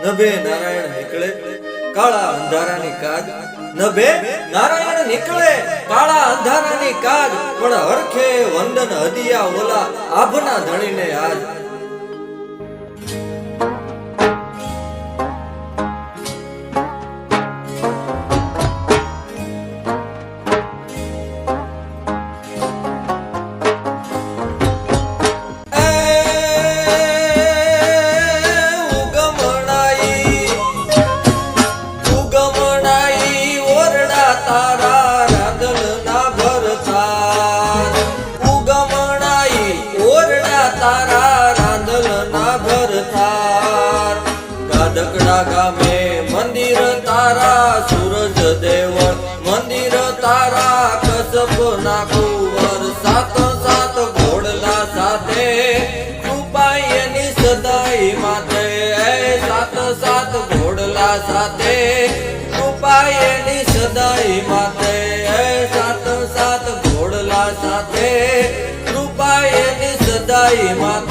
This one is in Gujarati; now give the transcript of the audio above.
નભે નારાયણ નીકળે કાળા અંધારાની કાજ નભે નારાયણ નીકળે કાળા અંધારાની કાજ પણ હરખે વંદન હદિયા ઓલા આભના ધણીને આજ ગાદકડા ગામે મંદિર તારા સૂરજ દેવળ મંદિર તારા કસબ ના કુંવર સાત સાત ઘોડલા સાથે કૃપાયની સદાઈ માથે સાત સાત ઘોડલા સાથે કૃપાયની સદાઈ માથે સાત સાત ઘોડલા સાથે કૃપાયની સદાઈ માથે